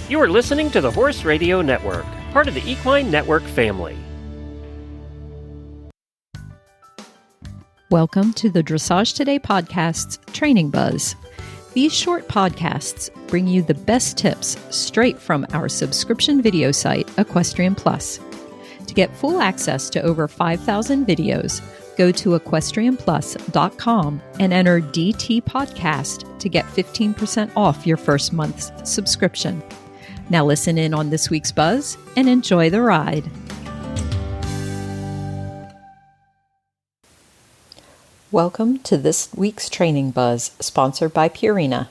You are listening to the Horse Radio Network, part of the Equine Network family. Welcome to the Dressage Today podcast's Training Buzz. These short podcasts bring you the best tips straight from our subscription video site, Equestrian Plus. To get full access to over 5,000 videos, go to equestrianplus.com and enter DT Podcast to get 15% off your first month's subscription. Now listen in on this week's buzz and enjoy the ride. Welcome to this week's Training Buzz, sponsored by Purina.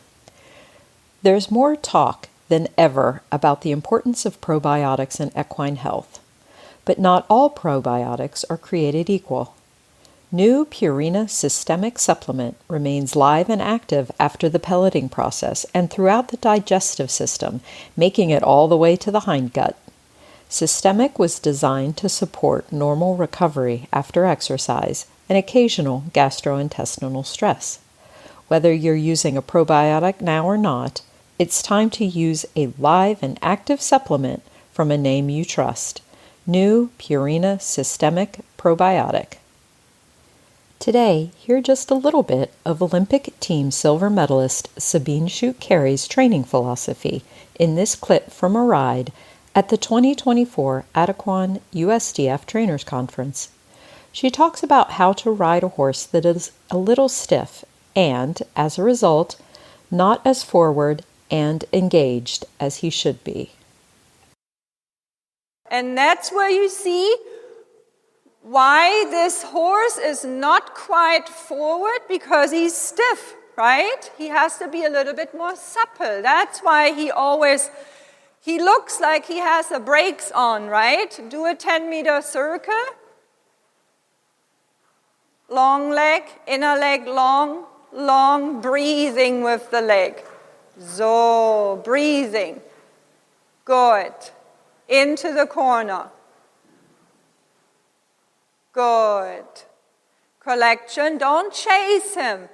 There's more talk than ever about the importance of probiotics in equine health, but not all probiotics are created equal. New Purina Systemiq Supplement remains live and active after the pelleting process and throughout the digestive system, making it all the way to the hindgut. Systemiq was designed to support normal recovery after exercise and occasional gastrointestinal stress. Whether you're using a probiotic now or not, it's time to use a live and active supplement from a name you trust. New Purina Systemiq Probiotic. Today, hear just a little bit of Olympic team silver medalist Sabine Schut-Kery's training philosophy in this clip from a ride at the 2024 Adequan USDF Trainers Conference. She talks about how to ride a horse that is a little stiff and, as a result, not as forward and engaged as he should be. And that's where you see why this horse is not quite forward, because he's stiff, right? He has to be a little bit more supple. That's why he looks like he has the brakes on, right? Do a 10-meter circle. Long leg, inner leg long, long, breathing with the leg. So, breathing. Good. Into the corner. Good. Collection, don't chase him.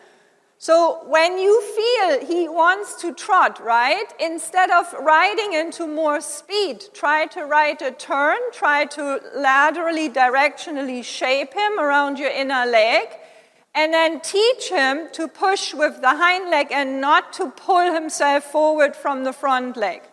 So when you feel he wants to trot, right, instead of riding into more speed, try to ride a turn, try to laterally, directionally shape him around your inner leg, and then teach him to push with the hind leg and not to pull himself forward from the front leg.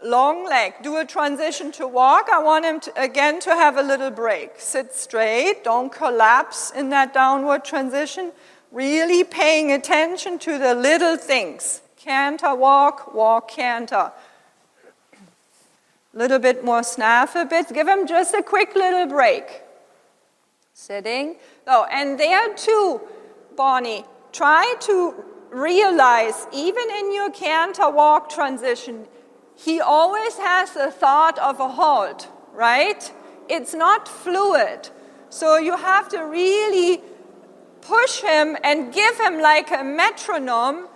Long leg, do a transition to walk. I want him to have a little break. Sit straight, don't collapse in that downward transition. Really paying attention to the little things. Canter, walk, walk, canter. Little bit more snaffle bits. Give him just a quick little break. Sitting. Oh, and there too, Bonnie, try to realize, even in your canter walk transition, he always has the thought of a halt, right? It's not fluid. So you have to really push him and give him like a metronome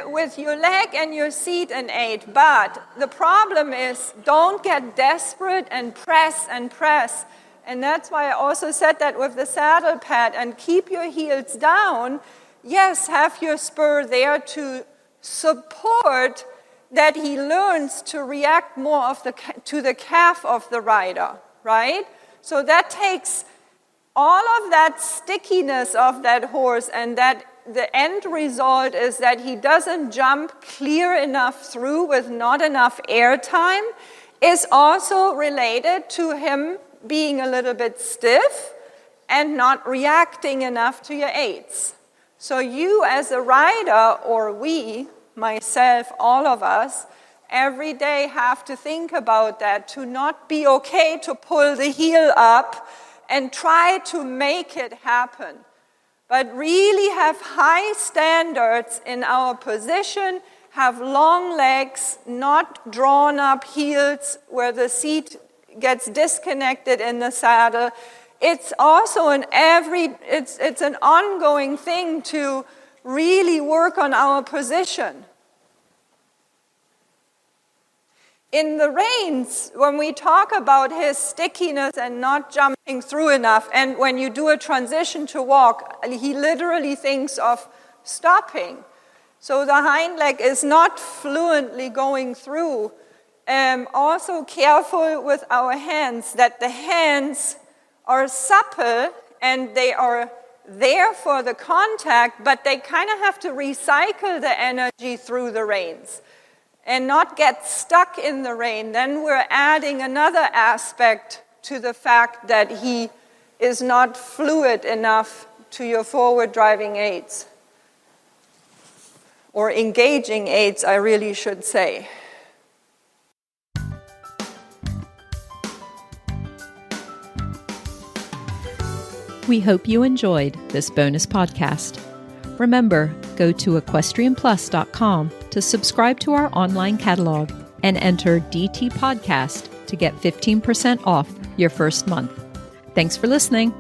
with your leg and your seat and aid. But the problem is, don't get desperate and press and press. And that's why I also said that with the saddle pad, and keep your heels down. Yes, have your spur there to support that he learns to react more to the calf of the rider, right? So that takes all of that stickiness of that horse, and that the end result is that he doesn't jump clear enough through with not enough air time, is also related to him being a little bit stiff and not reacting enough to your aids. So you as a rider, or we, myself, all of us, every day have to think about that, to not be okay to pull the heel up and try to make it happen, but really have high standards in our position, have long legs, not drawn up heels where the seat gets disconnected in the saddle. It's also it's an ongoing thing to really work on our position. In the reins, when we talk about his stickiness and not jumping through enough, and when you do a transition to walk, he literally thinks of stopping. so the hind leg is not fluently going through. Also careful with our hands, that the hands are supple and they are there for the contact, but they kind of have to recycle the energy through the reins and not get stuck in the rein. Then we're adding another aspect to the fact that he is not fluid enough to your forward driving aids, or engaging aids, I really should say. We hope you enjoyed this bonus podcast. Remember, go to equestrianplus.com to subscribe to our online catalog and enter DT Podcast to get 15% off your first month. Thanks for listening.